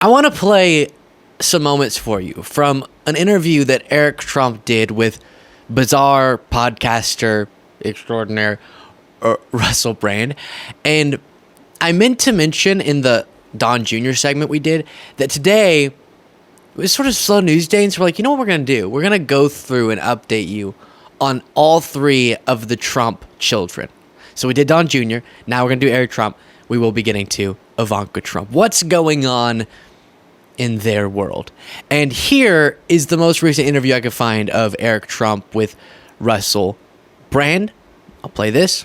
I want to play some moments for you from an interview that Eric Trump did with bizarre podcaster extraordinaire Russell Brand. And I meant to mention in the Don Jr. segment we did that today it was sort of slow news day. And so we're like, you know what we're going to do? We're going to go through and update you on all three of the Trump children. So we did Don Jr. Now we're going to do Eric Trump. We will be getting to Ivanka Trump. What's going on in their world? And here is the most recent interview I could find of Eric Trump with Russell Brand. I'll play this,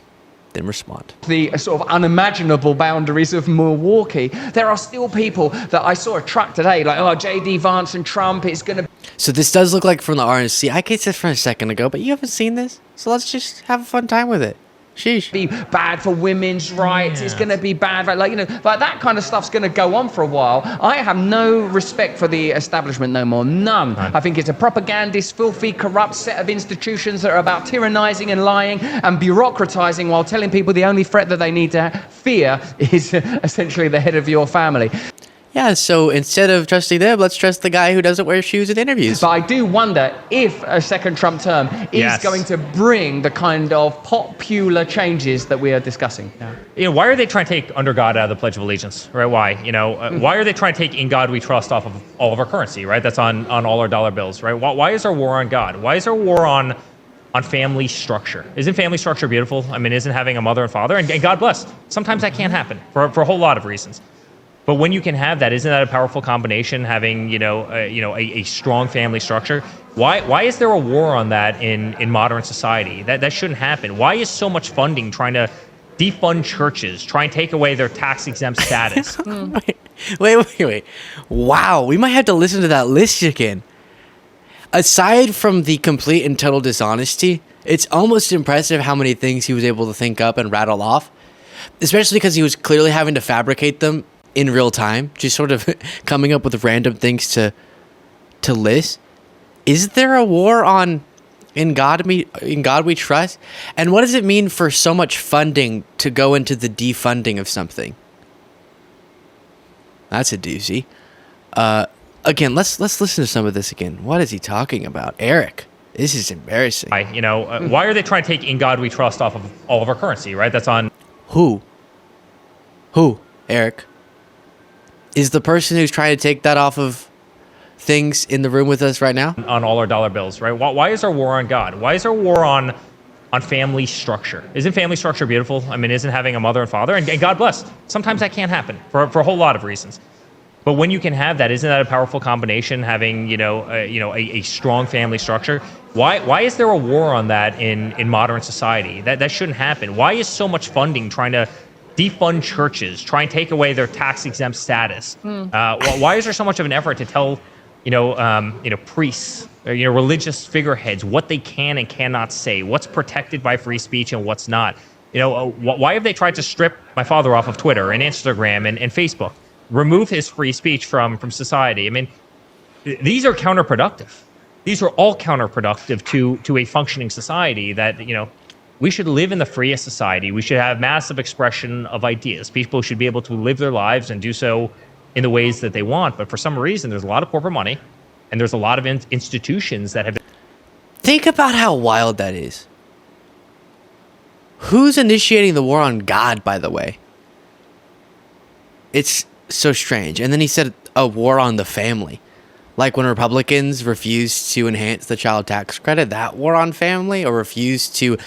then respond. The sort of unimaginable boundaries of Milwaukee, there are still people that I saw a truck today, like, oh, J.D. Vance and Trump, it's going to... So this does look like from the RNC. I guessed this from a second ago, but you haven't seen this? So let's just have a fun time with it. Sheesh. Be bad for women's rights. It's going to be bad, like, you know, like that kind of stuff's going to go on for a while. I have no respect for the establishment no more. None. I think it's a propagandist, filthy, corrupt set of institutions that are about tyrannizing and lying and bureaucratizing while telling people the only threat that they need to fear is essentially the head of your family. Yeah, so instead of trusting them, let's trust the guy who doesn't wear shoes in interviews. But I do wonder if a second Trump term is going to bring the kind of popular changes that we are discussing. Yeah. You know, why are they trying to take under God out of the Pledge of Allegiance, right? Why? You know, why are they trying to take in God we trust off of all of our currency, right? That's on all our dollar bills, right? Why is there war on God? Why is there war on family structure? Isn't family structure beautiful? I mean, isn't having a mother and father? And God bless. Sometimes that can't happen for a whole lot of reasons. But when you can have that, isn't that a powerful combination? Having a strong family structure. Why is there a war on that in modern society? That shouldn't happen. Why is so much funding trying to defund churches, try and take away their tax exempt status? Wait. Wow, we might have to listen to that list again. Aside from the complete and total dishonesty, it's almost impressive how many things he was able to think up and rattle off, especially because he was clearly having to fabricate them in real time, just sort of coming up with random things to list. Is there a war on in God we trust? And what does it mean for so much funding to go into the defunding of something? That's a doozy. Again, let's listen to some of this again. What is he talking about? Eric, this is embarrassing. Why are they trying to take in God we trust off of all of our currency, right? That's on... Who, Eric? Is the person who's trying to take that off of things in the room with us right now? On all our dollar bills, right? Why is there war on God? Why is there war on family structure? Isn't family structure beautiful? I mean, isn't having a mother and father? And God bless. Sometimes that can't happen for a whole lot of reasons. But when you can have that, isn't that a powerful combination? Having a strong family structure. Why is there a war on that in modern society? That shouldn't happen. Why is so much funding trying to defund churches, try and take away their tax exempt status? Why is there so much of an effort to tell, priests, religious figureheads what they can and cannot say, what's protected by free speech and what's not? Why have they tried to strip my father off of Twitter and Instagram and Facebook, remove his free speech from society? I mean, these are counterproductive. These are all counterproductive to a functioning society that, we should live in the freest society. We should have massive expression of ideas. People should be able to live their lives and do so in the ways that they want. But for some reason, there's a lot of corporate money, and there's a lot of institutions that have... Think about how wild that is. Who's initiating the war on God, by the way? It's so strange. And then he said a war on the family. Like when Republicans refused to enhance the child tax credit, that war on family, or refused to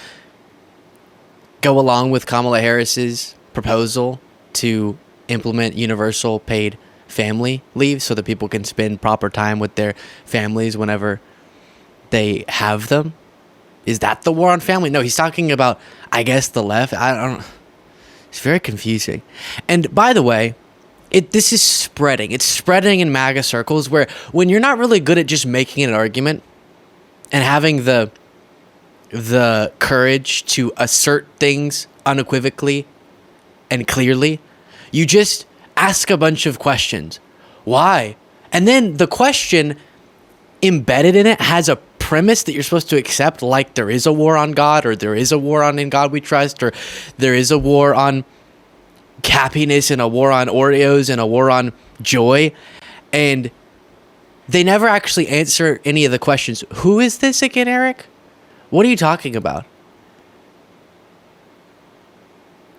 go along with Kamala Harris's proposal to implement universal paid family leave so that people can spend proper time with their families whenever they have them. Is that the war on family? No, he's talking about, I guess, the left. I don't. It's very confusing. And by the way, this is spreading. It's spreading in MAGA circles where when you're not really good at just making an argument and having the courage to assert things unequivocally and clearly, you just ask a bunch of questions. Why? And then the question embedded in it has a premise that you're supposed to accept, like there is a war on God, or there is a war on In God We Trust, or there is a war on happiness and a war on Oreos and a war on joy. And they never actually answer any of the questions. Who is this again, Eric? What are you talking about?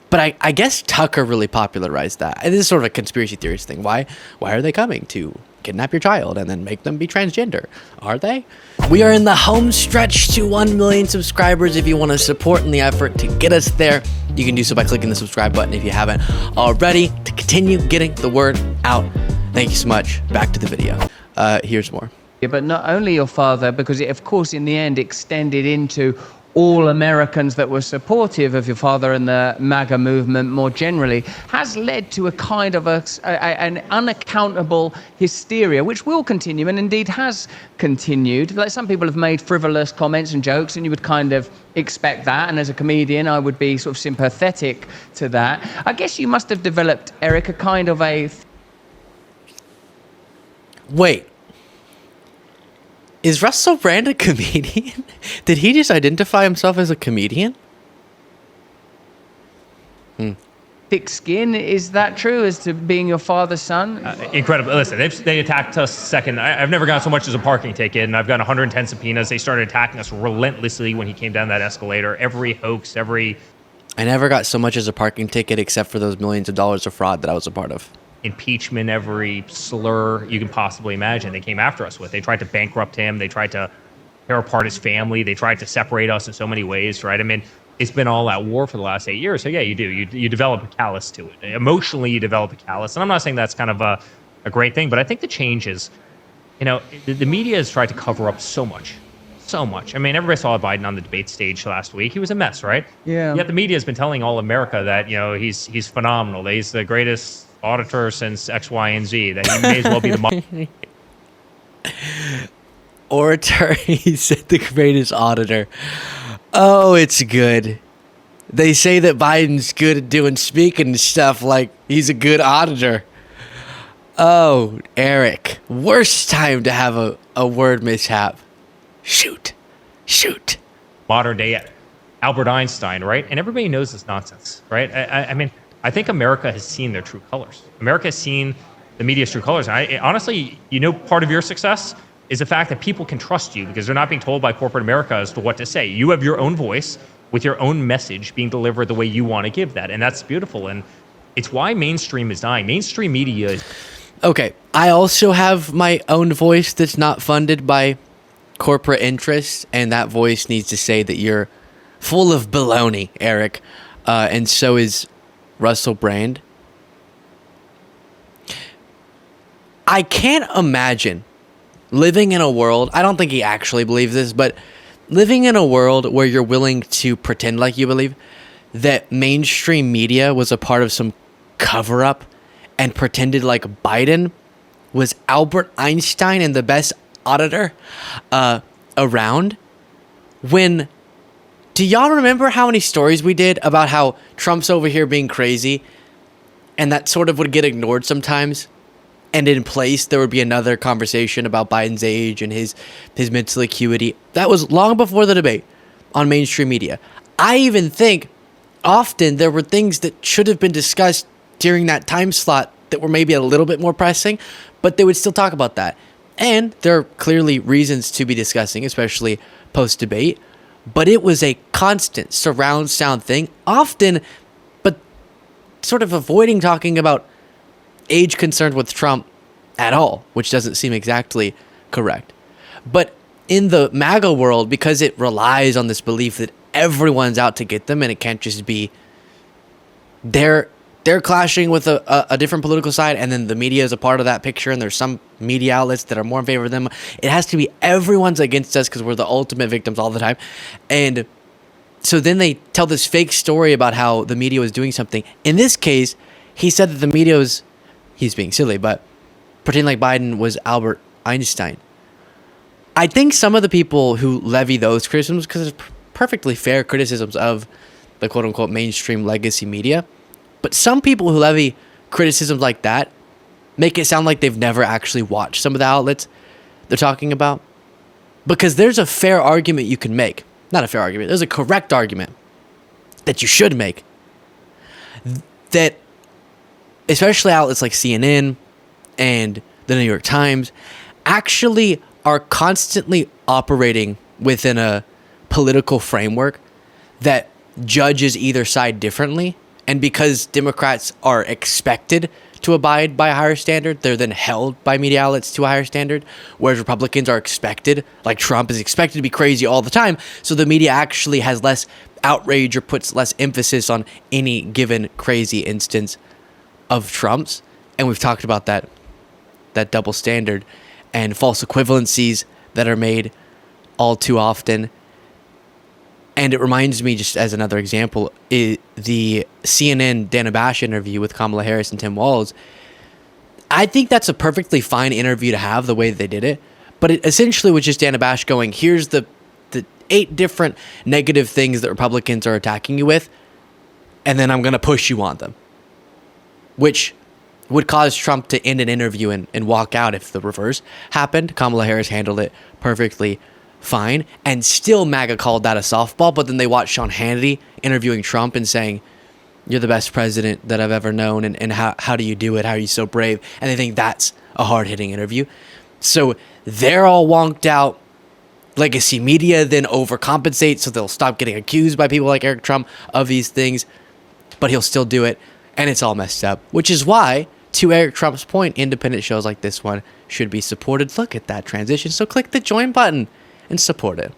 But I guess Tucker really popularized that. And this is sort of a conspiracy theorist thing. Why are they coming to kidnap your child and then make them be transgender? Are they? We are in the home stretch to 1 million subscribers. If you want to support in the effort to get us there, you can do so by clicking the subscribe button if you haven't already, to continue getting the word out. Thank you so much. Back to the video. Here's more. Yeah, but not only your father, because it, of course, in the end, extended into all Americans that were supportive of your father and the MAGA movement more generally, has led to a kind of an unaccountable hysteria, which will continue and indeed has continued. Like, some people have made frivolous comments and jokes, and you would kind of expect that. And as a comedian, I would be sort of sympathetic to that. I guess you must have developed, Eric, a kind of a... Wait. Is Russell Brand a comedian? Did he just identify himself as a comedian? thick skin. Is that true, as to being your father's son? Incredible. Listen, they attacked us second. I've never gotten so much as a parking ticket, and I've got 110 subpoenas. They started attacking us relentlessly when he came down that escalator. Every hoax, every... I never got so much as a parking ticket except for those millions of dollars of fraud that I was a part of. Impeachment, every slur you can possibly imagine they came after us with. They tried to bankrupt him. They tried to tear apart his family. They tried to separate us in so many ways, right? I mean, it's been all at war for the last 8 years. So yeah, you do. You develop a callus to it. Emotionally, you develop a callus. And I'm not saying that's kind of a great thing, but I think the change is, the media has tried to cover up so much. So much. I mean, everybody saw Biden on the debate stage last week. He was a mess, right? Yeah. Yet the media has been telling all America that, he's phenomenal. That he's the greatest auditor since X, Y, and Z. That he may as well be the orator. He said the greatest auditor. Oh, it's good. They say that Biden's good at doing speaking stuff, like he's a good auditor. Oh, Eric. Worst time to have a word mishap. Shoot. modern day Albert Einstein, right? And everybody knows this nonsense, right? I mean, I think America has seen their true colors. America has seen the media's true colors. And honestly, part of your success is the fact that people can trust you because they're not being told by corporate America as to what to say. You have your own voice with your own message being delivered the way you want to give that. And that's beautiful. And it's why mainstream is dying. Mainstream media is... Okay, I also have my own voice that's not funded by corporate interests, and that voice needs to say that you're full of baloney, Eric. And so is Russell Brand. I can't imagine living in a world, I don't think he actually believes this, but living in a world where you're willing to pretend like you believe that mainstream media was a part of some cover-up and pretended like Biden was Albert Einstein and the best auditor around. Do y'all remember how many stories we did about how Trump's over here being crazy, and that sort of would get ignored sometimes, and in place there would be another conversation about Biden's age and his mental acuity? That was long before the debate on mainstream media. I even think often there were things that should have been discussed during that time slot that were maybe a little bit more pressing, but they would still talk about that. And there are clearly reasons to be discussing, especially post-debate. But it was a constant surround sound thing, often, but sort of avoiding talking about age concerned with Trump at all, which doesn't seem exactly correct. But in the MAGA world, because it relies on this belief that everyone's out to get them and it can't just be they're clashing with a different political side, and then the media is a part of that picture, and there's some media outlets that are more in favor of them. It has to be everyone's against us because we're the ultimate victims all the time. And so then they tell this fake story about how the media was doing something. In this case, he said that the media was, he's being silly, but pretending like Biden was Albert Einstein. I think some of the people who levy those criticisms, because it's perfectly fair criticisms of the quote-unquote mainstream legacy media, but some people who levy criticisms like that make it sound like they've never actually watched some of the outlets they're talking about. Because there's a fair argument you can make. Not a fair argument. There's a correct argument that you should make. That especially outlets like CNN and the New York Times, actually are constantly operating within a political framework that judges either side differently. And because Democrats are expected to abide by a higher standard, they're then held by media outlets to a higher standard, whereas Republicans are expected, like Trump is expected to be crazy all the time. So the media actually has less outrage or puts less emphasis on any given crazy instance of Trump's. And we've talked about that double standard and false equivalencies that are made all too often. And it reminds me, just as another example, the CNN Dana Bash interview with Kamala Harris and Tim Walz. I think that's a perfectly fine interview to have, the way that they did it. But it essentially was just Dana Bash going, here's the 8 different negative things that Republicans are attacking you with, and then I'm going to push you on them. Which would cause Trump to end an interview and walk out if the reverse happened. Kamala Harris handled it perfectly fine, and still MAGA called that a softball. But then they watched Sean Hannity interviewing Trump and saying, you're the best president that I've ever known, and how do you do it? How are you so brave? And they think that's a hard-hitting interview. So they're all wonked out. Legacy media then overcompensates, so they'll stop getting accused by people like Eric Trump of these things, but he'll still do it, and it's all messed up. Which is why, to Eric Trump's point, independent shows like this one should be supported. Look at that transition. So click the join button and support it.